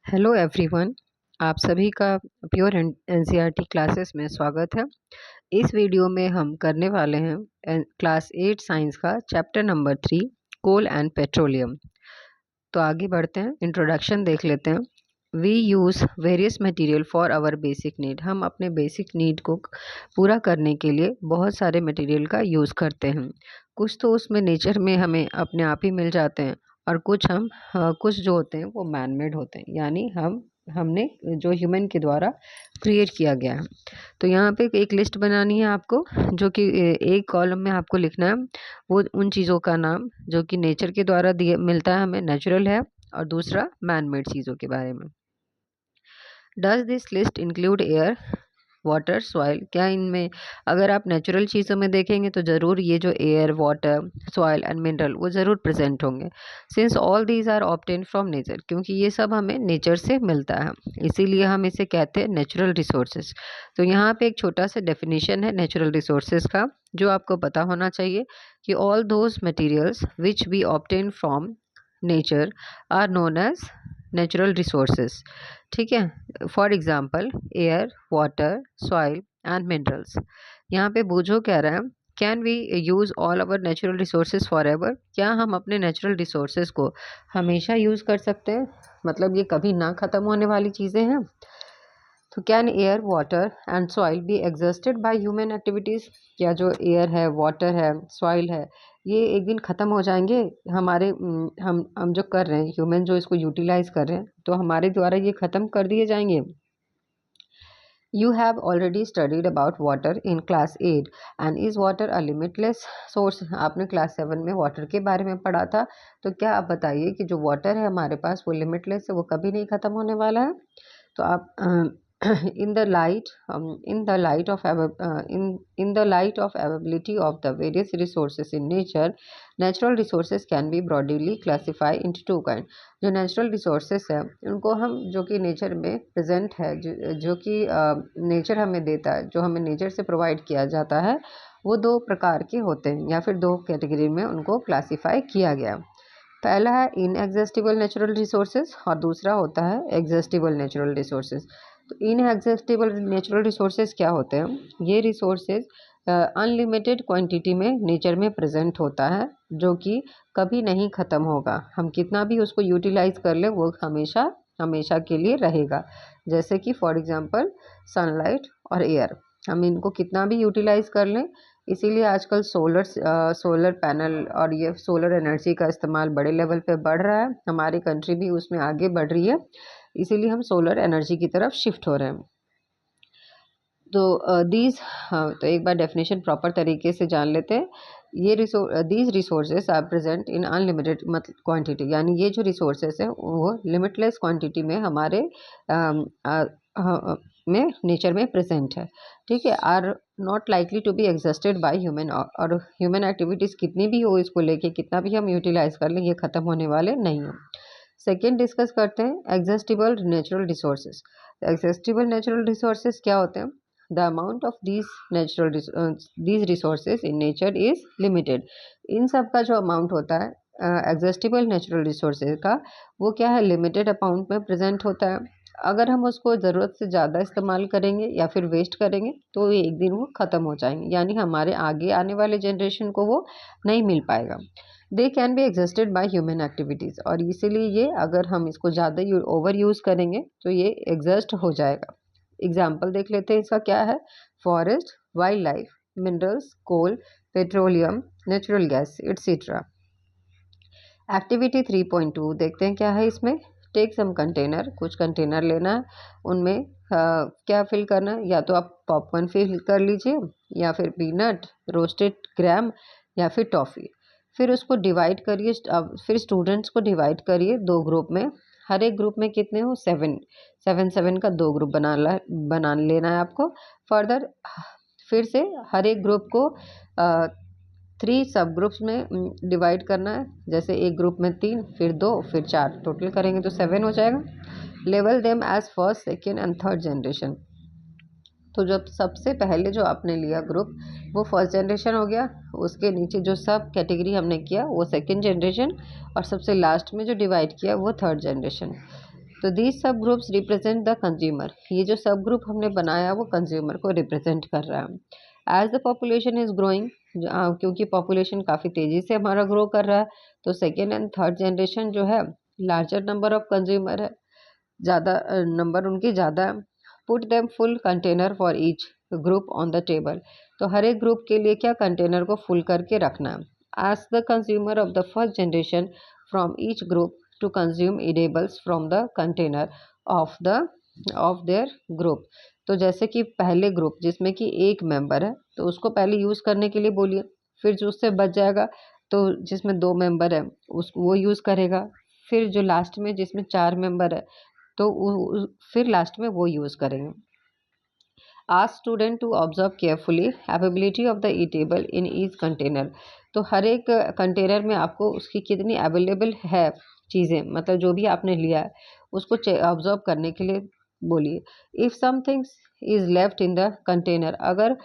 Hello everyone. आप सभी का प्योर एनसीईआरटी क्लासेस में स्वागत है। इस वीडियो में हम करने वाले हैं क्लास 8 साइंस का chapter number 3 coal and petroleum. तो आगे बढ़ते हैं, इंट्रोडक्शन देख लेते हैं। We use various material for our basic need. हम अपने बेसिक नीड को पूरा करने के लिए बहुत सारे मटेरियल का यूज़ करते हैं। कुछ तो उसमें नेचर में हमें अपने आप ही मिल जाते हैं और कुछ जो होते हैं वो मैन मेड होते हैं, यानी हमने जो ह्यूमन के द्वारा क्रिएट किया गया है। तो यहाँ पे एक लिस्ट बनानी है आपको, जो कि एक कॉलम में आपको लिखना है वो उन चीज़ों का नाम जो कि नेचर के द्वारा दिए मिलता है हमें, नेचुरल है, और दूसरा मैन मेड चीज़ों के बारे में। Does this list include air, water, soil? क्या इनमें, अगर आप नेचुरल चीज़ों में देखेंगे तो ज़रूर ये जो air, water, soil and mineral वो ज़रूर प्रेजेंट होंगे। Since all these are obtain from nature, क्योंकि ये सब हमें नेचर से मिलता है, इसीलिए हम इसे कहते हैं नेचुरल रिसोर्सेज। तो यहाँ पे एक छोटा सा डेफिनेशन है नेचुरल रिसोर्सेज का, जो आपको पता होना चाहिए कि all those materials which we obtain from nature are known as natural resources. ठीक है, for example air, water, soil and minerals. यहाँ पे बूझो कह रहा है, can we use all our natural resources forever? क्या हम अपने नेचुरल रिसोर्सेज को हमेशा यूज़ कर सकते हैं? मतलब ये कभी ना ख़त्म होने वाली चीज़ें हैं। तो can air, water and soil be exhausted by human activities? क्या जो एयर है, वाटर है, सॉइल है, ये एक दिन ख़त्म हो जाएंगे? हमारे हम जो कर रहे हैं, ह्यूमन जो इसको यूटिलाइज कर रहे हैं, तो हमारे द्वारा ये ख़त्म कर दिए जाएंगे? You have already studied about water in class 8 and is water a limitless source? आपने क्लास 7 में वाटर के बारे में पढ़ा था। तो क्या आप बताइए कि जो वाटर है हमारे पास वो लिमिटलेस है, वो कभी नहीं ख़त्म होने वाला है? तो आप in the light of availability of the various resources in nature, natural resources can be broadly classified into two kind. जो नेचुरल रिसोर्सेस है उनको हम, जो कि नेचर में प्रेजेंट है, जो कि नेचर हमें देता है, जो हमें नेचर से प्रोवाइड किया जाता है, वो दो प्रकार के होते हैं, या फिर दो कैटेगरी में उनको क्लासिफाई किया गया। पहला है इनएग्जॉस्टिबल नेचुरल रिसोर्सेज और दूसरा होता है एग्जॉस्टिबल नेचुरल रिसोर्सेज। तो इनएग्जॉस्टिबल नेचुरल रिसोर्सेज क्या होते हैं? ये रिसोर्सेज अनलिमिटेड क्वांटिटी में नेचर में प्रेजेंट होता है, जो कि कभी नहीं ख़त्म होगा। हम कितना भी उसको यूटिलाइज कर ले वो हमेशा हमेशा के लिए रहेगा। जैसे कि फॉर एग्जांपल सनलाइट और एयर, हम इनको कितना भी यूटिलाइज कर लें, इसीलिए आजकल सोलर पैनल और ये सोलर एनर्जी का इस्तेमाल बड़े लेवल पे बढ़ रहा है। हमारी कंट्री भी उसमें आगे बढ़ रही है, इसीलिए हम सोलर एनर्जी की तरफ शिफ्ट हो रहे हैं। तो तो एक बार डेफिनेशन प्रॉपर तरीके से जान लेते हैं। ये these resources are present in unlimited मतलब क्वांटिटी, यानी ये जो रिसोर्सेज है वो लिमिटलेस क्वांटिटी में हमारे में नेचर में प्रेजेंट है। ठीक है, are not likely to be exhausted by human, और ह्यूमन एक्टिविटीज़ कितनी भी हो, इसको लेके कितना भी हम यूटिलाइज कर लें, ये ख़त्म होने वाले नहीं हैं। सेकेंड डिस्कस करते हैं exhaustible natural resources. Exhaustible natural resources क्या होते हैं? The amount of these resources in nature is limited. इन सब का जो अमाउंट होता है एग्जॉस्टिबल नेचुरल रिसोर्सेज का, वो क्या है, लिमिटेड अमाउंट में प्रेजेंट होता है। अगर हम उसको ज़रूरत से ज़्यादा इस्तेमाल करेंगे या फिर वेस्ट करेंगे तो ये एक दिन वो ख़त्म हो जाएंगे, यानी हमारे आगे आने वाले जनरेशन को वो नहीं मिल पाएगा। They can be exhausted by human activities, और इसीलिए ये अगर हम इसको ज़्यादा ओवर यूज़ करेंगे तो ये एग्जॉस्ट हो जाएगा। एग्जाम्पल देख लेते हैं इसका क्या है। Forest, wildlife, minerals, coal, petroleum, natural gas etcetera. Activity 3.2 देखते हैं क्या है इसमें। टेक सम कंटेनर, कुछ कंटेनर लेना है, उनमें क्या फिल करना है, या तो आप पॉपकॉर्न फिल कर लीजिए, या फिर पीनट, रोस्टेड ग्राम, या फिर टॉफ़ी। फिर उसको डिवाइड करिए, फिर स्टूडेंट्स को डिवाइड करिए दो ग्रुप में। हर एक ग्रुप में कितने हो, 7 का दो ग्रुप बना लेना है आपको। फर्दर फिर से हर एक ग्रुप को 3 सब ग्रुप्स में डिवाइड करना है। जैसे एक ग्रुप में 3, फिर 2, फिर 4, टोटल करेंगे तो 7 हो जाएगा। Level them as first, second and third generation. तो जब सबसे पहले जो आपने लिया ग्रुप वो फर्स्ट जनरेशन हो गया, उसके नीचे जो सब कैटेगरी हमने किया वो सेकेंड जनरेशन, और सबसे लास्ट में जो डिवाइड किया वो थर्ड जनरेशन। तो these sub groups represent the consumer, ये जो सब ग्रुप हमने बनाया वो कंज्यूमर को रिप्रेजेंट कर रहा है। As the population is growing, क्योंकि पॉपुलेशन काफ़ी तेज़ी से हमारा ग्रो कर रहा है, तो सेकेंड एंड थर्ड जनरेशन जो है लार्जर नंबर ऑफ कंज्यूमर है, ज़्यादा नंबर उनकी ज़्यादा है। Put them full container for each group on the table, तो हर एक ग्रुप के लिए क्या कंटेनर को फुल करके रखना है। Ask the consumer of the first generation from each group to consume edibles from the container of their group, तो जैसे कि पहले ग्रुप जिसमें कि एक मेंबर है तो उसको पहले यूज़ करने के लिए बोलिए, फिर जो उससे बच जाएगा तो जिसमें 2 मेंबर है उसको वो यूज़ करेगा, फिर जो लास्ट में जिसमें 4 मेंबर है तो फिर लास्ट में वो यूज़ करेंगे। Ask student to observe carefully availability of the eatable in each container, तो हर एक कंटेनर में आपको उसकी कितनी अवेलेबल है चीज़ें, मतलब जो भी आपने लिया है उसको ऑब्जर्व करने के लिए बोलिए। If something is left in the container, अगर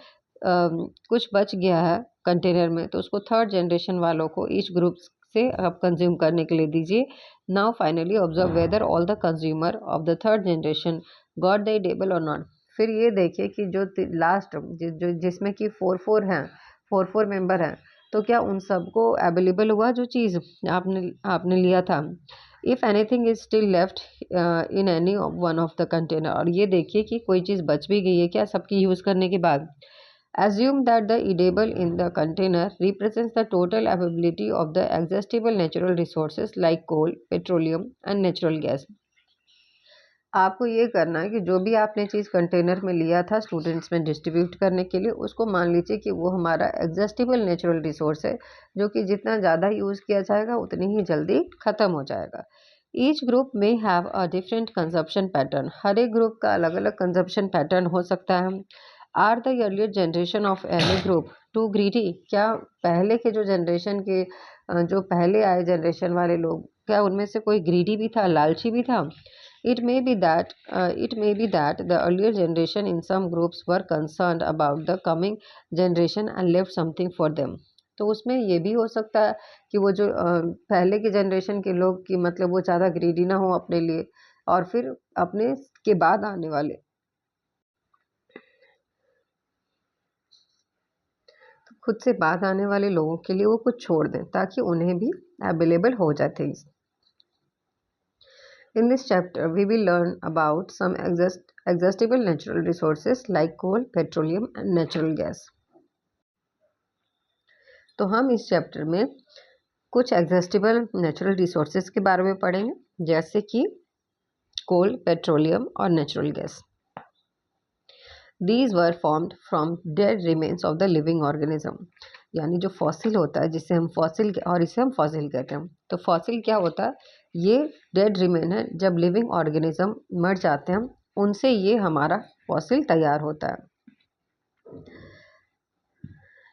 कुछ बच गया है कंटेनर में तो उसको थर्ड जनरेशन वालों को ईच ग्रुप से आप कंज्यूम करने के लिए दीजिए। Now finally observe whether all the consumer of the third generation got the eatable और नॉट, फिर ये देखिए कि जो लास्ट जिसमें कि 4 हैं, 4 मेंबर हैं, तो क्या उन सबको अवेलेबल हुआ जो चीज़ आपने लिया था। If anything is still left in any one of the container, और ये देखिए कि कोई चीज़ बच भी गई है क्या सबकी यूज़ करने के बाद। Assume that the eatable in the container represents the total availability of the exhaustible natural resources like coal, petroleum and natural gas. आपको ये करना है कि जो भी आपने चीज़ कंटेनर में लिया था स्टूडेंट्स में डिस्ट्रीब्यूट करने के लिए, उसको मान लीजिए कि वो हमारा एग्जॉस्टिबल नेचुरल रिसोर्स है, जो कि जितना ज़्यादा यूज़ किया जाएगा उतनी ही जल्दी ख़त्म हो जाएगा। ईच ग्रुप में have a different consumption pattern, हर एक ग्रुप का अलग अलग कंजप्शन पैटर्न हो सकता है। Are the earlier generation of any group too greedy, क्या पहले के जो जनरेशन के जो पहले आए जनरेशन वाले लोग, क्या उनमें से कोई ग्रीडी भी था, लालची भी था। It may be that the earlier generation in some groups were concerned about the coming generation and left something for them. तो उसमें ये भी हो सकता है कि वो जो पहले के जनरेशन के लोग की मतलब वो ज़्यादा ग्रीडी ना हो अपने लिए, और फिर अपने के बाद आने वाले तो खुद से बाद आने वाले लोगों के लिए वो कुछ छोड़ दें ताकि उन्हें भी अवेलेबल हो जाए things. In this chapter, we will learn about some exhaustible natural resources like coal, petroleum and natural gas. तो हम इस चैप्टर में कुछ एग्जॉस्टिबल नेचुरल रिसोर्सेज के बारे में पढ़ेंगे, जैसे कि कोल, पेट्रोलियम और natural gas. These were formed from dead remains of the living organism, यानी जो फॉसिल होता है जिसे हम फॉसिल और इसे हम फॉसिल कहते हैं। तो फॉसिल क्या होता है, ये डेड रिमेन है, जब लिविंग ऑर्गेनिज्म मर जाते हैं उनसे ये हमारा फॉसिल तैयार होता है।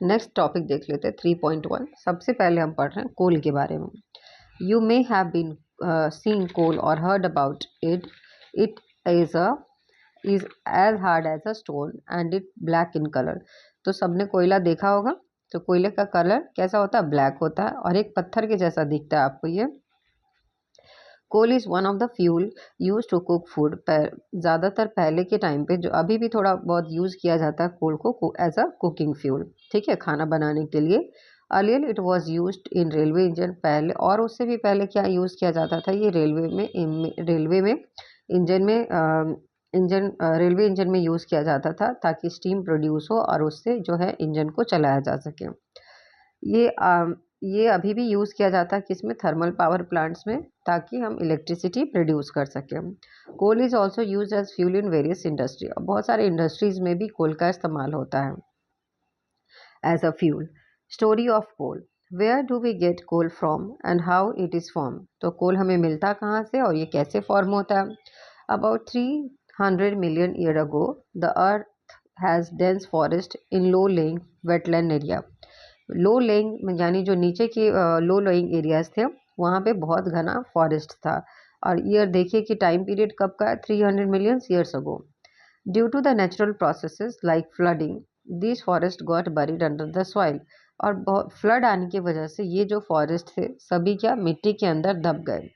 नेक्स्ट टॉपिक देख लेते हैं 3.1। सबसे पहले हम पढ़ रहे हैं कोल के बारे में। You may have been seen coal और heard about it. It is as hard as a stone and it black in colour. तो सबने कोयला देखा होगा, तो कोयले का कलर कैसा होता है, ब्लैक होता है और एक पत्थर के जैसा दिखता है आपको ये। Coal is one of the fuel use to cook food. ज़्यादातर पहले के टाइम पे, जो अभी भी थोड़ा बहुत यूज़ किया जाता है कोल को एज अ कुकिंग फ्यूल, ठीक है, खाना बनाने के लिए। Earlier it was use in railway engine, पहले और उससे भी पहले क्या यूज़ किया जाता था, ये रेलवे में इंजन में रेलवे इंजन में यूज़ किया जाता था ताकि स्टीम प्रोड्यूस हो और उससे जो है इंजन को चलाया जा सके। ये अभी भी यूज़ किया जाता है किसमें, थर्मल पावर प्लांट्स में, ताकि हम इलेक्ट्रिसिटी प्रोड्यूस कर सकें। Coal is also use as fuel in various industry, और बहुत सारे इंडस्ट्रीज में भी कोल का इस्तेमाल होता है as a fuel. Story of coal, where do we get coal from and how it is form. तो कोल हमें मिलता कहाँ से और ये कैसे फॉर्म होता है। About 300 million year ago the earth has dense forest in low laying wetland area. Low laying यानी जो नीचे की लो लोइंग एरियाज थे वहाँ पे बहुत घना फॉरेस्ट था। और ईयर देखिए कि टाइम पीरियड कब का है, 300 million years ago. Due to the natural processes like flooding this forest got buried under the soil. और बहुत फ्लड आने की वजह से ये जो फॉरेस्ट थे सभी क्या मिट्टी के अंदर दब गए।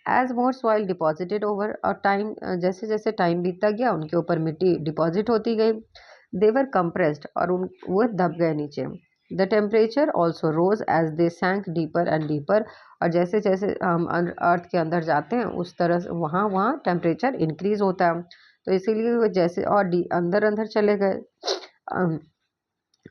एज मोर सॉइल डिपॉजिटेड ओवर और टाइम, जैसे जैसे टाइम बीतता गया उनके ऊपर मिट्टी डिपॉजिट होती गई। देवर कंप्रेस्ड और वो दब गए नीचे। The temperature also rose as they sank deeper and deeper, और जैसे जैसे हम अर्थ के अंदर जाते हैं उस तरह से वहाँ वहाँ टेम्परेचर इंक्रीज होता है। तो इसीलिए वो जैसे और अंदर अंदर चले गए।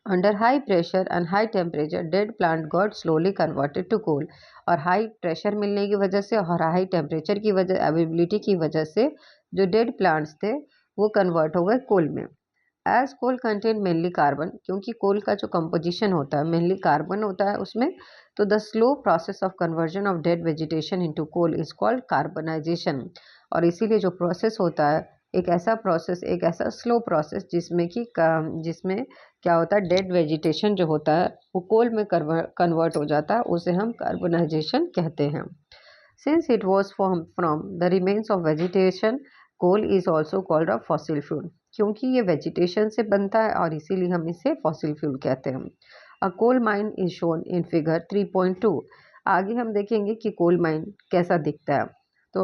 Under high pressure and high temperature dead plant got slowly converted to coal, और हाई प्रेशर मिलने की वजह से और हाई टेम्परेचर की वजह अवेबिलिटी की वजह से जो डेड प्लांट्स थे वो कन्वर्ट हो गए कोल में। As coal contain mainly carbon, क्योंकि कोल का जो कंपोजिशन होता है मेनली कार्बन होता है उसमें, तो the slow process of conversion of dead vegetation into coal is called carbonisation. और इसीलिए जो प्रोसेस होता है एक ऐसा स्लो प्रोसेस जिसमें क्या होता है, डेड वेजिटेशन जो होता है वो कोल में कन्वर्ट हो जाता है, उसे हम कार्बनाइजेशन कहते हैं। Since it was from the remains of vegetation, coal is also called a fossil fuel, क्योंकि ये वेजिटेशन से बनता है और इसीलिए हम इसे फॉसिल फ्यूल कहते हैं। A coal mine is shown in figure 3.2। आगे हम देखेंगे कि कोल माइन कैसा दिखता है। तो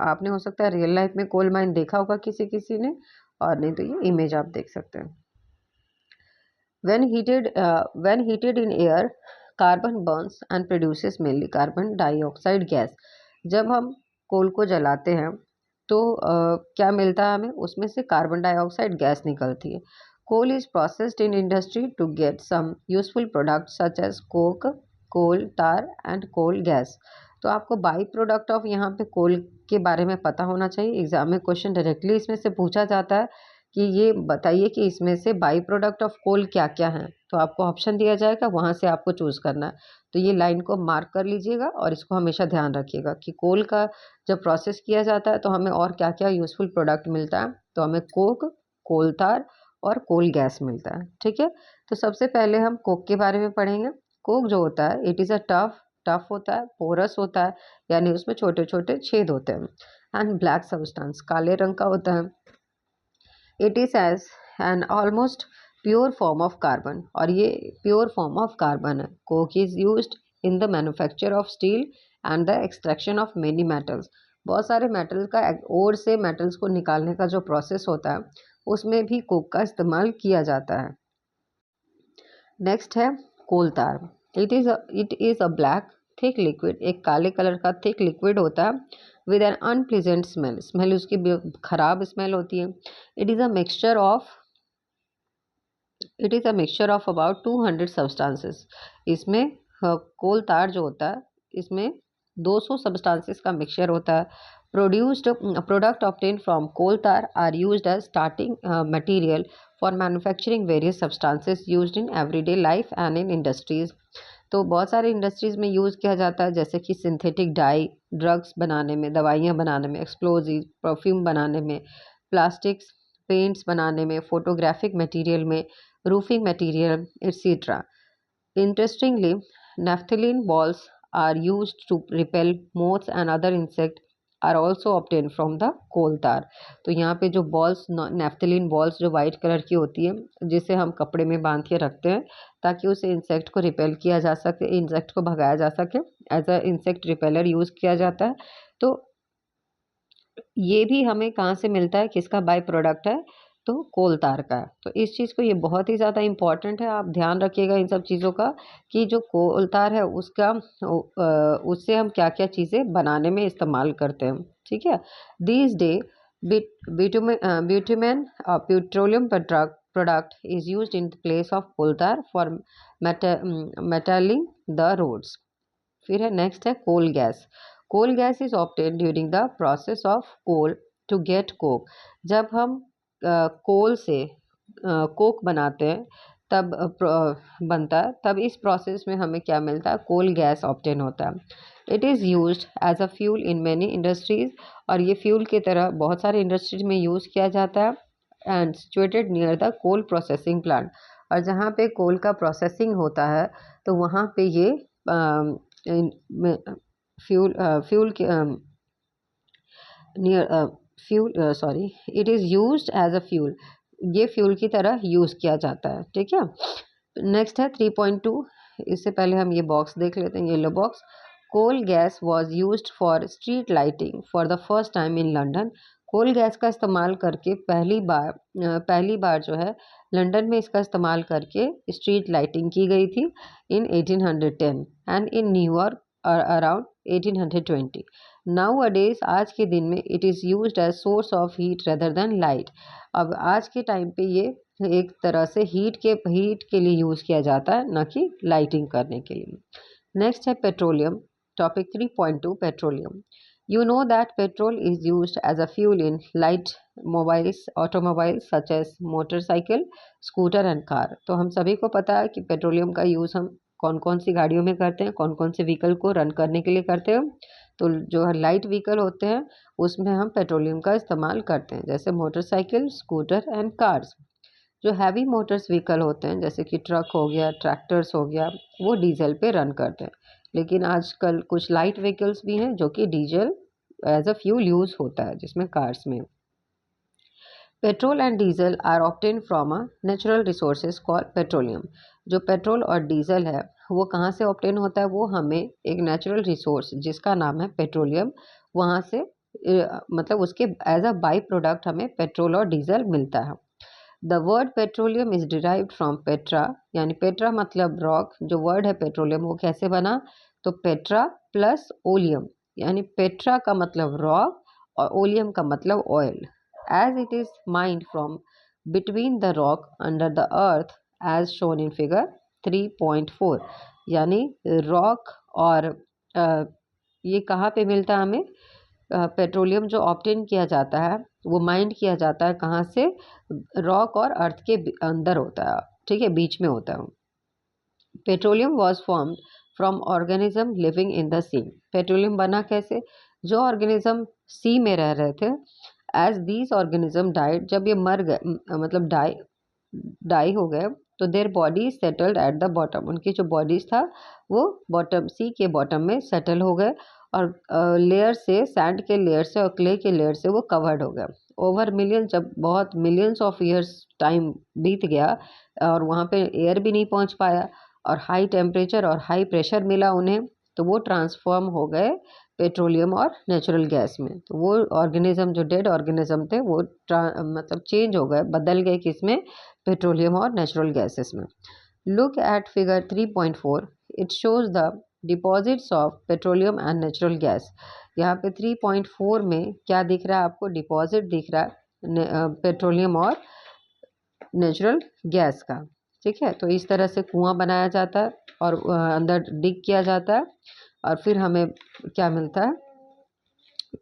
आपने हो सकता है रियल लाइफ में कोल माइन देखा होगा किसी किसी ने, और नहीं तो ये इमेज आप देख सकते हैं। When heated in air, carbon burns and produces mainly carbon dioxide gas. जब हम कोल को जलाते हैं तो क्या मिलता है हमें, उसमें से कार्बन डाइऑक्साइड गैस निकलती है। Coal is processed in industry to get some useful product such as coke, coal tar and coal gas. तो आपको बाई प्रोडक्ट ऑफ यहाँ पे कोल के बारे में पता होना चाहिए। एग्जाम में क्वेश्चन डायरेक्टली इसमें से पूछा जाता है कि ये बताइए कि इसमें से बाई प्रोडक्ट ऑफ कोल क्या क्या है। तो आपको ऑप्शन दिया जाएगा, वहाँ से आपको चूज़ करना है। तो ये लाइन को मार्क कर लीजिएगा और इसको हमेशा ध्यान रखिएगा कि कोल का जब प्रोसेस किया जाता है तो हमें और क्या क्या यूज़फुल प्रोडक्ट मिलता है। तो हमें कोक, कोल तार और कोल गैस मिलता है। ठीक है, तो सबसे पहले हम कोक के बारे में पढ़ेंगे। कोक जो होता है इट इज़ अ टफ होता है, पोरस होता है, यानी उसमें छोटे छोटे छेद होते हैं, एंड ब्लैक सब्सटेंस, काले रंग का होता है। It is as an almost pure form of carbon, और ये प्योर फॉर्म ऑफ कार्बन है। Coke is used in the manufacture of steel and the extraction of many metals. बहुत सारे मेटल का ओर से मेटल्स को निकालने का जो प्रोसेस होता है उसमें भी कोक का इस्तेमाल किया जाता है। नेक्स्ट है कोल तार। It is a black thick liquid, एक काले कलर का थिक लिक्विड होता है विद एन अनप्लीजेंट स्मेल उसकी खराब स्मेल होती है। It is a mixture of about 200 substances. इसमें कोल तार जो होता है इसमें 200 सब्सटेंसेस का मिक्सचर होता है। Product obtain from coal tar are used as starting material for manufacturing various substances used in everyday life and in industries. तो बहुत सारे इंडस्ट्रीज में यूज़ किया जाता है, जैसे कि सिंथेटिक डाई, ड्रग्स बनाने में, दवाइयाँ बनाने में, एक्सप्लोजिव, परफ्यूम बनाने में, प्लास्टिक्स, पेंट्स बनाने में, फोटोग्राफिक मटेरियल में, roofing material, etc. Interestingly, naphthalene balls are used to repel moths and other insects are also obtained from the coal tar. तो यहाँ पे जो बॉल्स, नेफ्थलीन बॉल्स जो वाइट कलर की होती है, जिसे हम कपड़े में बांध के रखते हैं ताकि उसे इंसेक्ट को रिपेल किया जा सके, इंसेक्ट को भगाया जा सके, as a insect repeller use किया जाता है। तो ये भी हमें कहाँ से मिलता है, किसका बाय प्रोडक्ट है, तो कोल तार का है। तो इस चीज़ को, ये बहुत ही ज़्यादा इम्पॉर्टेंट है, आप ध्यान रखिएगा इन सब चीज़ों का कि जो कोल तार है उसका उससे हम क्या क्या चीज़ें बनाने में इस्तेमाल करते हैं। ठीक है, these day bitumen petroleum product is used in place of coal tar for metalling the roads. फिर है नेक्स्ट है coal gas. Coal gas is obtain during the process of coal to get coke. जब हम कोल से Coke बनाते हैं तब बनता है, तब इस प्रोसेस में हमें क्या मिलता है, कोल गैस ऑब्टेन होता है। It is used as a fuel in many industries, और ये फ्यूल की तरह बहुत सारे इंडस्ट्रीज में यूज़ किया जाता है। And situated near the coal processing plant, और जहाँ पे कोल का प्रोसेसिंग होता है तो वहाँ पे ये फ्यूल के it is used as a fuel, ये फ्यूल की तरह यूज़ किया जाता है। ठीक है, नेक्स्ट है 3.2। इससे पहले हम ये बॉक्स देख लेते हैं, yellow box. Coal gas was used for street lighting for the first time in London. Coal gas का इस्तेमाल करके पहली बार जो है लंदन में इसका इस्तेमाल करके स्ट्रीट लाइटिंग की गई थी in 1810 and in New York around 1820। Nowadays आज के दिन में it is used as source of heat rather than light. अब आज के टाइम पे ये एक तरह से हीट के लिए यूज़ किया जाता है, ना कि लाइटिंग करने के लिए। नेक्स्ट है petroleum. Topic 3.2 petroleum. You know that petrol is used as a fuel in light automobiles such as motorcycle, scooter and car। तो हम सभी को पता है कि पेट्रोलियम का यूज़ हम कौन कौन सी गाड़ियों में करते हैं, कौन कौन से व्हीकल को रन करने के लिए करते हैं। तो जो लाइट व्हीकल होते हैं उसमें हम पेट्रोलियम का इस्तेमाल करते हैं, जैसे मोटरसाइकिल, स्कूटर एंड कार्स। जो हैवी मोटर्स व्हीकल होते हैं जैसे कि ट्रक हो गया, ट्रैक्टर्स हो गया, वो डीजल पे रन करते हैं। लेकिन आजकल कुछ लाइट व्हीकल्स भी हैं जो कि diesel as a fuel use होता है, जिसमें कार्स में। Petrol and diesel are obtain from a natural resources called petroleum. जो पेट्रोल और डीजल है वो कहाँ से ऑब्टेन होता है? वो हमें एक नेचुरल रिसोर्स जिसका नाम है पेट्रोलियम, वहाँ से मतलब उसके एज अ बाई प्रोडक्ट हमें पेट्रोल और डीजल मिलता है। The word petroleum is derived from petra, यानी पेट्रा मतलब रॉक। जो वर्ड है पेट्रोलियम वो कैसे बना? तो पेट्रा प्लस ओलियम, यानी पेट्रा का मतलब रॉक और ओलियम का मतलब oil. As it is mined from between the rock under the earth as shown in figure 3.4। यानी रॉक और ये कहाँ पे मिलता है हमें? पेट्रोलियम जो ऑब्टेन किया जाता है वो माइंड किया जाता है कहाँ से? रॉक और अर्थ के अंदर होता है, ठीक है, बीच में होता है। Petroleum was formed from organism living in the sea. Petroleum बना कैसे? जो ऑर्गेनिज्म सी में रह रहे थे, एज दीज ऑर्गेनिज्म डाइड, जब ये मर गए मतलब डाई हो गए, तो their body settled at the bottom. उनकी जो बॉडीज था वो बॉटम सी के बॉटम में सेटल हो गए और लेयर से, सैंड के लेयर से और क्ले के लेयर से वो कवर्ड हो गए। ओवर मिलियन, जब बहुत मिलियंस ऑफ ईयर्स टाइम बीत गया और वहाँ पे एयर भी नहीं पहुँच पाया और हाई टेम्परेचर और हाई प्रेशर मिला उन्हें, तो वो ट्रांसफॉर्म हो गए पेट्रोलियम और नेचुरल गैस में। तो वो ऑर्गेनिज्म जो डेड ऑर्गेनिज्म थे वो मतलब चेंज हो गए, बदल गए किसमें? पेट्रोलियम और नेचुरल गैसेस में। Look at figure 3.4, it shows the deposits of petroleum and natural gas. यहाँ पे 3.4 में क्या दिख रहा है आपको? डिपॉजिट दिख रहा है पेट्रोलियम और नेचुरल गैस का, ठीक है। तो इस तरह से कुआं बनाया जाता है और अंदर डिग किया जाता है और फिर हमें क्या मिलता है?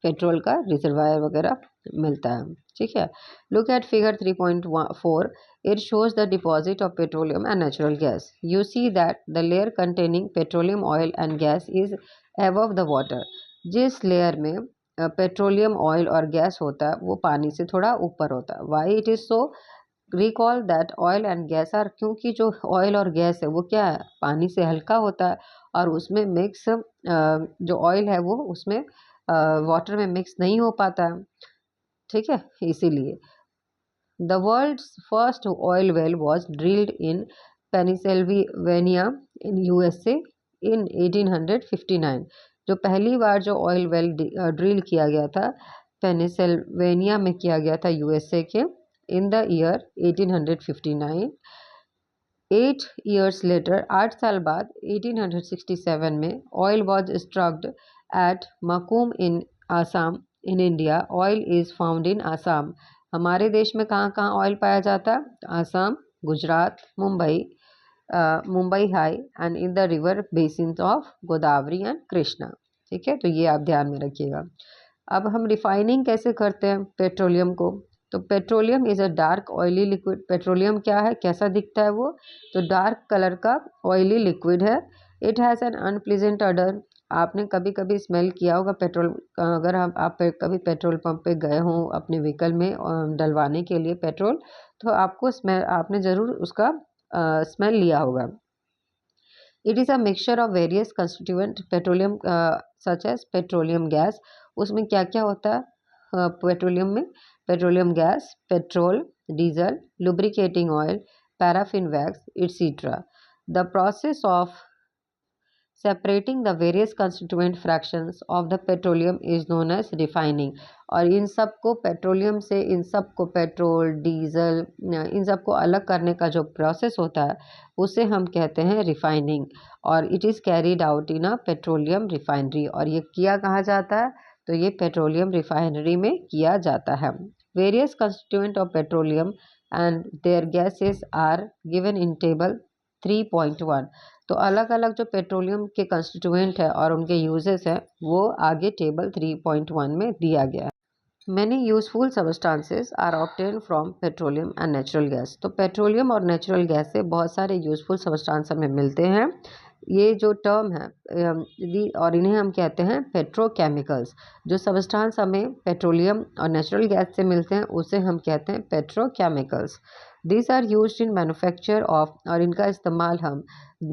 पेट्रोल का रिजर्वायर वगैरह मिलता है, ठीक है। Look at figure 3.4, it shows the deposit of petroleum and natural gas. You see that the layer containing petroleum oil and gas is above the water. जिस लेयर में पेट्रोलियम ऑयल और गैस होता है वो पानी से थोड़ा ऊपर होता है। Why it is so? Recall that oil and gas are, क्योंकि जो ऑयल और गैस है वो क्या है? पानी से हल्का होता है और उसमें मिक्स जो ऑयल है वो उसमें वाटर में मिक्स नहीं हो पाता है, ठीक है, इसीलिए। The world's first oil well was drilled in Pennsylvania in USA in 1859। जो पहली बार जो ऑयल वेल ड्रिल किया गया था पेनिसिल्वेनिया में किया गया था, यूएसए के, in the year 1859। 8 years later, 8 साल बाद 1867 में oil was strucked at Makum in Assam in India. Oil is found in Assam. हमारे देश में कहाँ कहाँ ऑयल पाया जाता है? Assam, Gujarat, Mumbai, Mumbai high and in the river basins of Godavari and Krishna, ठीक है। तो ये आप ध्यान में रखिएगा। अब हम रिफाइनिंग कैसे करते हैं पेट्रोलियम को? तो petroleum is a dark oily liquid. Petroleum क्या है, कैसा दिखता है वो? तो डार्क कलर का ऑयली लिक्विड है। It has an unpleasant order. आपने कभी कभी स्मेल किया होगा पेट्रोल, अगर आप कभी पेट्रोल पंप पे गए हों अपने व्हीकल में डलवाने के लिए पेट्रोल, तो आपको स्मेल, आपने ज़रूर उसका स्मेल लिया होगा। It is a mixture of various constituent petroleum such as petroleum gas. उसमें क्या क्या होता है पेट्रोलियम में? Petroleum gas, petrol, diesel, lubricating oil, paraffin wax, etcetera. The process of separating the various constituent fractions of the petroleum is known as refining. और इन सब को पेट्रोलियम से, इन सब को पेट्रोल, डीजल, इन सब को अलग करने का जो प्रोसेस होता है उसे हम कहते हैं रिफाइनिंग। और it is carried out in a petroleum refinery. और ये किया कहाँ जाता है? तो ये पेट्रोलियम रिफाइनरी में किया जाता है। Various constituent of petroleum and their gases are given in table 3.1। तो अलग अलग जो पेट्रोलियम के कंस्टिट्यूएंट है और उनके यूजेस हैं वो आगे टेबल 3.1 में दिया गया है। Many useful substances are obtain from petroleum and natural gas. तो पेट्रोलियम और नेचुरल गैस से बहुत सारे यूजफुल सबस्टांस हमें मिलते हैं। ये जो टर्म है और इन्हें हम कहते हैं पेट्रोकेमिकल्स। जो सबस्टांस हमें पेट्रोलियम और नेचुरल गैस से मिलते हैं उसे हम कहते हैं petrochemicals. This are used in manufacture of, और इनका इस्तेमाल हम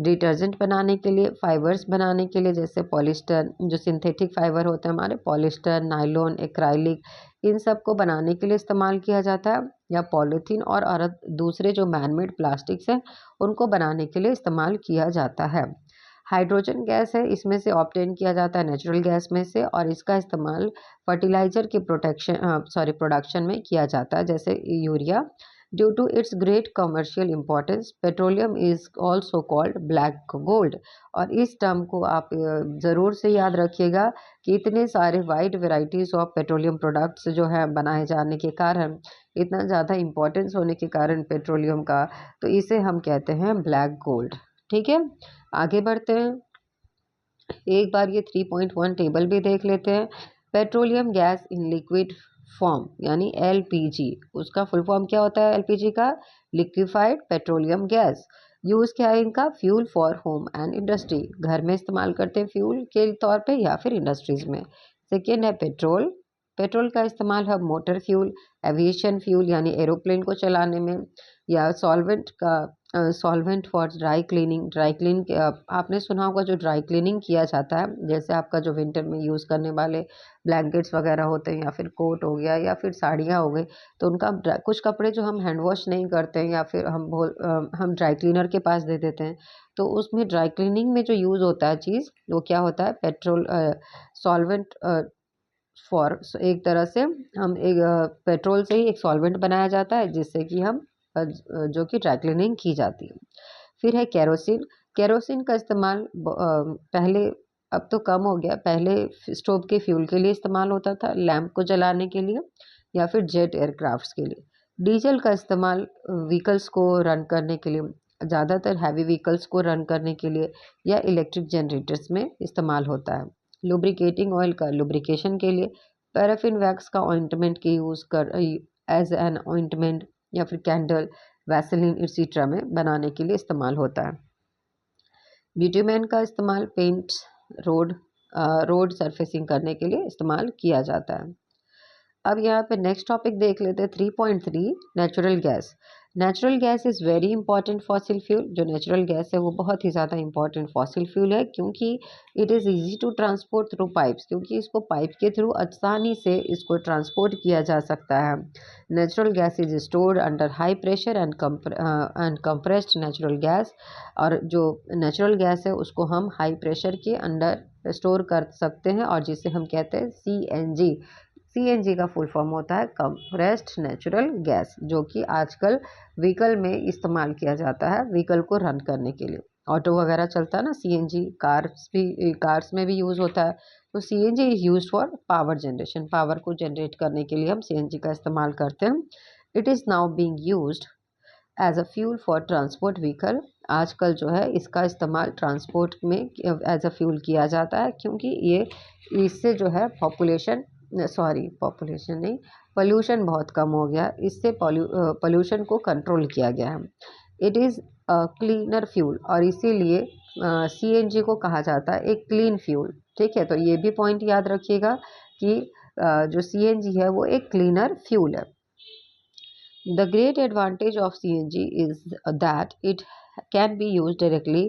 डिटर्जेंट बनाने के लिए, फाइबर्स बनाने के लिए, जैसे पॉलिस्टर, जो सिंथेटिक फाइबर होते हैं हमारे, पॉलिस्टर, नायलॉन, एक्राइलिक, इन सब को बनाने के लिए इस्तेमाल किया जाता है। या पॉलीथीन और दूसरे जो मैनमेड प्लास्टिक्स हैं उनको बनाने के लिए इस्तेमाल किया जाता है। हाइड्रोजन गैस है, इसमें से ऑब्टेन किया जाता है नेचुरल गैस में से, और इसका इस्तेमाल फर्टिलाइजर के प्रोडक्शन में किया जाता है, जैसे urea. Due to its great commercial importance petroleum is also called black gold. और इस टर्म को आप ज़रूर से याद रखिएगा कि इतने सारे wide varieties of petroleum products जो है बनाए जाने के कारण, इतना ज़्यादा इम्पोर्टेंस होने के कारण पेट्रोलियम का, तो इसे हम कहते हैं ब्लैक गोल्ड। ठीक है, आगे बढ़ते हैं। एक बार ये 3.1 टेबल भी देख लेते हैं। Petroleum gas in liquid form यानी एलपीजी, उसका फुल फॉर्म क्या होता है एलपीजी का? Liquefied petroleum gas. यूज़ क्या है इनका? Fuel for home and industry, घर में इस्तेमाल करते हैं फ्यूल के तौर पे या फिर इंडस्ट्रीज में। सेकेंड है पेट्रोल। पेट्रोल का इस्तेमाल हम मोटर फ्यूल, एविएशन फ्यूल यानी एरोप्लेन को चलाने में, या solvent for dry cleaning. Dry clean आपने सुना होगा जो ड्राई क्लीनिंग किया जाता है, जैसे आपका जो विंटर में यूज़ करने वाले ब्लैंकेट्स वगैरह होते हैं, या फिर कोट हो गया, या फिर साड़ियाँ हो गई, तो उनका कुछ कपड़े जो हम हैंड वॉश नहीं करते हैं या फिर हम ड्राई क्लीनर के पास दे देते हैं, तो उसमें ड्राई क्लीनिंग में जो यूज़ होता है चीज़, वो क्या होता है? पेट्रोल सॉल्वेंट फॉर, एक तरह से हम एक पेट्रोल से ही एक सॉल्वेंट बनाया जाता है जिससे कि हम जो कि ड्राई क्लीनिंग की जाती है। फिर है केरोसिन। केरोसिन का इस्तेमाल पहले, अब तो कम हो गया, पहले स्टोव के फ्यूल के लिए इस्तेमाल होता था, लैंप को जलाने के लिए या फिर जेट एयरक्राफ्ट्स के लिए। डीजल का इस्तेमाल व्हीकल्स को रन करने के लिए, ज़्यादातर हैवी व्हीकल्स को रन करने के लिए या इलेक्ट्रिक जनरेटर्स में इस्तेमाल होता है। लुब्रिकेटिंग ऑयल का लुब्रिकेशन के लिए। पैराफिन वैक्स का ऑइंटमेंट के यूज़ कर एज एन ऑइंटमेंट या फिर कैंडल, वैसलीन एक्सेट्रा में बनाने के लिए इस्तेमाल होता है। ब्यूटेन का इस्तेमाल पेंट, रोड रोड सरफेसिंग करने के लिए इस्तेमाल किया जाता है। अब यहाँ पे नेक्स्ट टॉपिक देख लेते हैं 3.3 natural gas. Natural gas is very important fossil fuel. जो नेचुरल गैस है वो बहुत ही ज़्यादा इंपॉर्टेंट फॉसिल फ्यूल है, क्योंकि it is easy to transport through pipes, क्योंकि इसको पाइप के थ्रू आसानी से इसको ट्रांसपोर्ट किया जा सकता है। Natural gas is stored under high pressure and compressed natural gas. और जो नेचुरल गैस है उसको हम हाई प्रेशर के अंडर स्टोर कर सकते हैं, और जिसे हम कहते हैं सीएनजी। सीएनजी का फुल फॉर्म होता है कंप्रेस्ड नेचुरल गैस, जो कि आजकल व्हीकल में इस्तेमाल किया जाता है व्हीकल को रन करने के लिए। ऑटो वगैरह चलता है ना सीएनजी, कार्स में भी यूज़ होता है। तो CNG is used for power generation, power को जनरेट करने के लिए हम सीएनजी का इस्तेमाल करते हैं। It is now being used as a fuel for transport vehicle. आजकल जो है इसका इस्तेमाल ट्रांसपोर्ट में एज अ फ्यूल किया जाता है, क्योंकि ये इससे जो है पॉपुलेशन नहीं, पोल्यूशन बहुत कम हो गया, इससे पोल्यूशन को कंट्रोल किया गया है। इट इज़ क्लीनर फ्यूल, और इसीलिए सीएनजी को कहा जाता है एक क्लीन फ्यूल। ठीक है, तो ये भी पॉइंट याद रखिएगा कि जो सीएनजी है वो एक क्लीनर फ्यूल है। The great advantage of CNG is that it can be used directly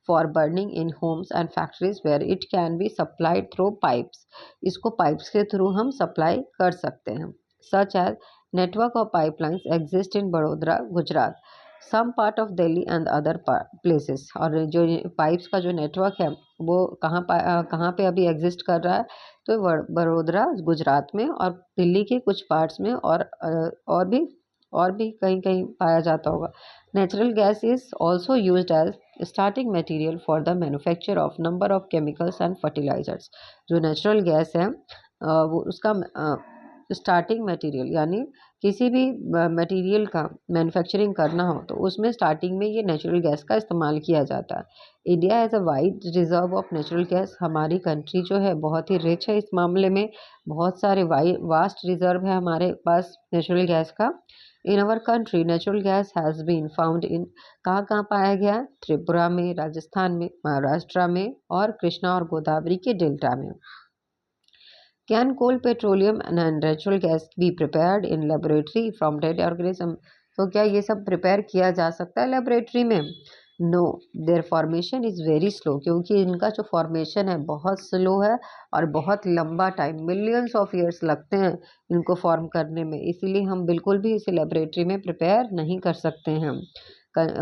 for burning in homes and factories where it can be supplied through pipes. इसको pipes के through हम supply कर सकते हैं। Such as network of pipelines exist in Barodara, Gujarat, some part of Delhi and other places. और जो pipes का जो network है वो कहाँ पे अभी एग्जिस्ट कर रहा है, तो बड़ोदरा गुजरात में और दिल्ली के कुछ पार्ट्स में और भी कहीं कहीं पाया जाता होगा। Natural gas is also used as starting material for the manufacture of number of chemicals and fertilisers. जो नेचुरल गैस है वो उसका स्टार्टिंग मटेरियल, यानी किसी भी मटेरियल का मैन्युफैक्चरिंग करना हो तो उसमें स्टार्टिंग में ये नेचुरल गैस का इस्तेमाल किया जाता है। India has a wide reserve of natural gas. हमारी कंट्री जो है बहुत ही रिच है इस मामले में, बहुत सारे वास्ट रिजर्व है हमारे पास नेचुरल गैस का। In our country natural gas has been found in, कहाँ कहाँ पाया गया है? त्रिपुरा में, राजस्थान में, महाराष्ट्र में और कृष्णा और गोदावरी के डेल्टा में। Can coal, petroleum and natural gas be prepared in laboratory from dead organism? तो क्या ये सब प्रिपेयर किया जा सकता है लेबोरेटरी में? No, their formation is very slow, क्योंकि इनका जो फॉर्मेशन है बहुत स्लो है और बहुत लंबा टाइम, मिलियंस ऑफ ईयर्स लगते हैं इनको फॉर्म करने में, इसीलिए हम बिल्कुल भी इसे लेबोरेटरी में प्रिपेयर नहीं कर सकते हैं।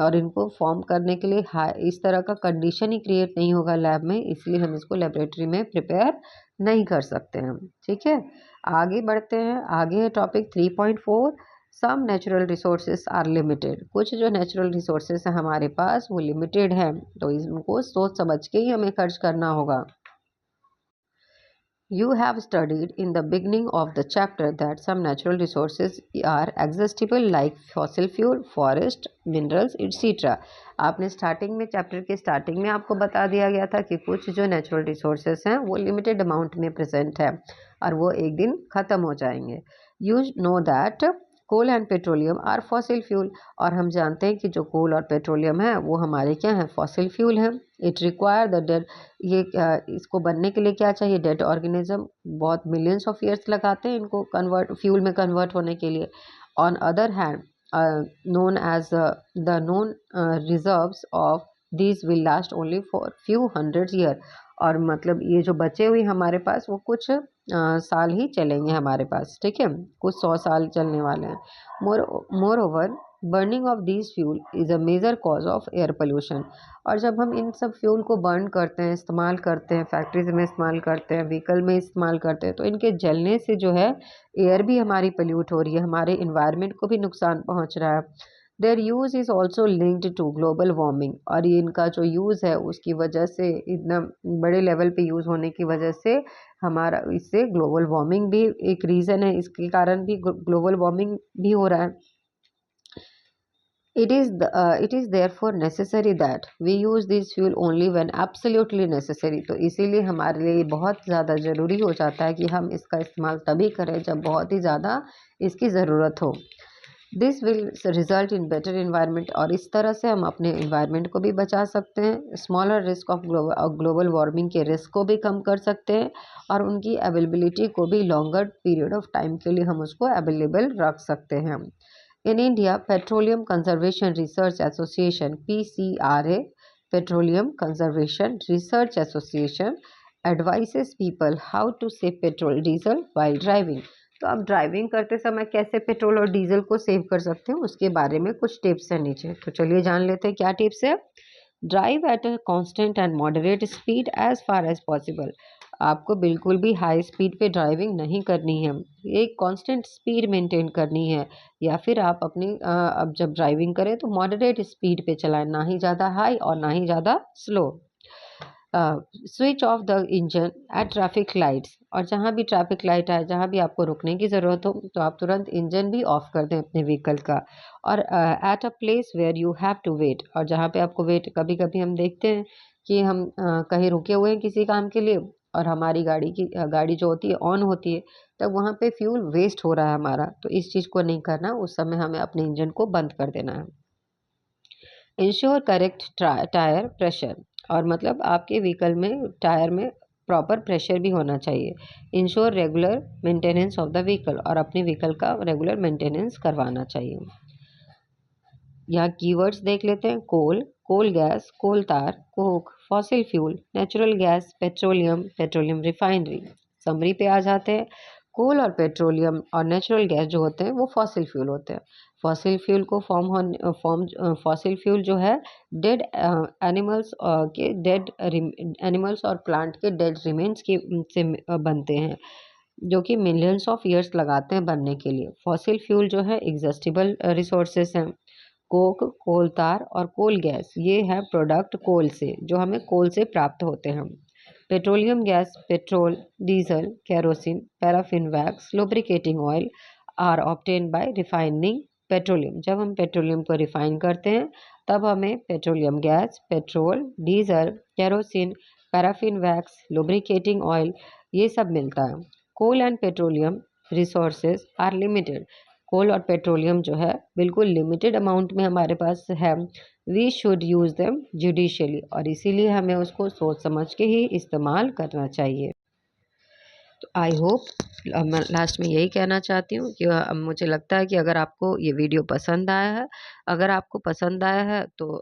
और इनको फॉर्म करने के लिए इस तरह का कंडीशन ही क्रिएट नहीं होगा लैब में, इसलिए हम इसको लेबोरेटरी में प्रिपेयर नहीं कर सकते हैं। ठीक है, आगे बढ़ते हैं। आगे है topic 3.4, some natural resources are limited. कुछ जो नेचुरल रिसोर्सेज हैं हमारे पास वो लिमिटेड है, तो इनको सोच समझ के ही हमें खर्च करना होगा। You have studied in the beginning of the chapter that some natural resources are exhaustible like fossil fuel, forest, minerals, etc. आपने स्टार्टिंग में, चैप्टर के स्टार्टिंग में आपको बता दिया गया था कि कुछ जो नेचुरल रिसोर्सेज हैं वो लिमिटेड अमाउंट में प्रेजेंट है और वो एक दिन ख़त्म हो जाएंगे। You know that coal and petroleum are fossil fuel, और हम जानते हैं कि जो कोल और पेट्रोलियम है वो हमारे क्या हैं? फॉसिल फ्यूल हैं। इट रिक्वायर द डेड, ये इसको बनने के लिए क्या चाहिए? डेड ऑर्गेनिज्म, बहुत मिलियंस ऑफ ईयर्स लगाते हैं इनको फ्यूल में कन्वर्ट होने के लिए। On other hand known as the known reserves of these will last only for few hundred year, और मतलब ये जो बचे हुए हमारे पास वो कुछ साल ही चलेंगे हमारे पास। ठीक है, कुछ 100 साल चलने वाले हैं। Moreover burning of this fuel is a major cause of air pollution, और जब हम इन सब फ्यूल को बर्न करते हैं, इस्तेमाल करते हैं, फैक्ट्रीज में इस्तेमाल करते हैं, व्हीकल में इस्तेमाल करते हैं, तो इनके जलने से जो है एयर भी हमारी पोल्यूट हो रही है, हमारे इन्वायरमेंट को भी नुकसान पहुंच रहा है। Their use is also linked to global warming, और ये इनका जो यूज़ है उसकी वजह से, इतना बड़े लेवल पे यूज़ होने की वजह से हमारा, इससे ग्लोबल वार्मिंग भी एक रीज़न है, इसके कारण भी ग्लोबल वार्मिंग भी हो रहा है। It is therefore necessary that we use this fuel only when absolutely necessary, तो इसीलिए हमारे लिए बहुत ज़्यादा ज़रूरी हो जाता है कि हम इसका इस्तेमाल तभी करें जब बहुत ही ज़्यादा इसकी ज़रूरत हो। This will result in better environment, और इस तरह से हम अपने इन्वायरमेंट को भी बचा सकते हैं, smaller risk of global warming के रिस्क को भी कम कर सकते हैं, और उनकी अवेलेबिलिटी को भी लॉन्गर पीरियड ऑफ टाइम के लिए हम उसको अवेलेबल रख सकते हैं। In India, Petroleum Conservation Research Association (PCRA), Petroleum Conservation Research Association, advises people how to save petrol, diesel while driving. तो आप ड्राइविंग करते समय कैसे पेट्रोल और डीजल को सेव कर सकते हैं उसके बारे में कुछ टिप्स हैं नीचे, तो चलिए जान लेते हैं क्या टिप्स है। Drive at a constant and moderate speed as far as possible, आपको बिल्कुल भी हाई स्पीड पे ड्राइविंग नहीं करनी है, एक कांस्टेंट स्पीड मेंटेन करनी है, या फिर आप अपनी अब जब ड्राइविंग करें तो मॉडरेट स्पीड पे चलाएं, ना ही ज़्यादा हाई और ना ही ज़्यादा slow. Switch off the engine at traffic lights, और जहाँ भी ट्रैफिक लाइट आए, जहाँ भी आपको रुकने की ज़रूरत हो तो आप तुरंत इंजन भी ऑफ कर दें अपने व्हीकल का। और at a place where you have to wait, और जहाँ पे आपको वेट, कभी कभी हम देखते हैं कि हम कहीं रुके हुए हैं किसी काम के लिए और हमारी गाड़ी जो होती है ऑन होती है, तब वहाँ पे फ्यूल वेस्ट हो रहा है हमारा, तो इस चीज़ को नहीं करना, उस समय हमें अपने इंजन को बंद कर देना है। इंश्योर करेक्ट टायर प्रेशर, और मतलब आपके व्हीकल में टायर में प्रॉपर प्रेशर भी होना चाहिए। Ensure regular maintenance of the vehicle, और अपने व्हीकल का रेगुलर मेंटेनेंस करवाना चाहिए। यहाँ कीवर्ड्स देख लेते हैं। कोल, कोल गैस, कोल तार, Coke, fossil fuel, natural gas, petroleum, petroleum refinery. Summary पे आ जाते हैं। कोल और पेट्रोलियम और नेचुरल गैस जो होते हैं वो फॉसिल फ्यूल होते हैं। फॉसिल फ्यूल को फॉसिल फ्यूल जो है डेड एनिमल्स के डेड एनिमल्स और प्लांट के डेड रिमेन्स के से बनते हैं, जो कि मिलियंस ऑफ ईयर्स लगाते हैं बनने के लिए। फॉसिल फ्यूल जो है एग्जॉस्टिबल रिसोर्सेस हैं। कोक, कोल तार और कोल गैस ये है प्रोडक्ट कोल से, जो हमें कोल से प्राप्त होते हैं। Petroleum gas petrol, diesel, kerosene, paraffin wax, lubricating oil are obtain by refining petroleum. जब हम पेट्रोलियम को रिफाइन करते हैं तब हमें petroleum gas, petrol, diesel, kerosene, paraffin wax, lubricating oil ये सब मिलता है। Coal and petroleum resources are limited. Coal और पेट्रोलियम जो है बिल्कुल लिमिटेड अमाउंट में हमारे पास है। We should use them judiciously, और इसीलिए हमें उसको सोच समझ के ही इस्तेमाल करना चाहिए। तो आई होप, मैं लास्ट में यही कहना चाहती हूँ कि मुझे लगता है कि अगर आपको ये वीडियो पसंद आया है, अगर आपको पसंद आया है तो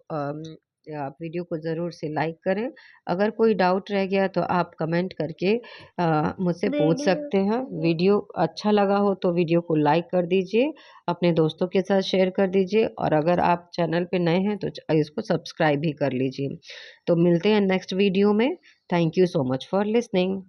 आप वीडियो को ज़रूर से लाइक करें। अगर कोई डाउट रह गया तो आप कमेंट करके मुझसे पूछ सकते हैं। वीडियो अच्छा लगा हो तो वीडियो को लाइक कर दीजिए, अपने दोस्तों के साथ शेयर कर दीजिए, और अगर आप चैनल पे नए हैं तो इसको सब्सक्राइब भी कर लीजिए। तो मिलते हैं नेक्स्ट वीडियो में। Thank you so much for listening.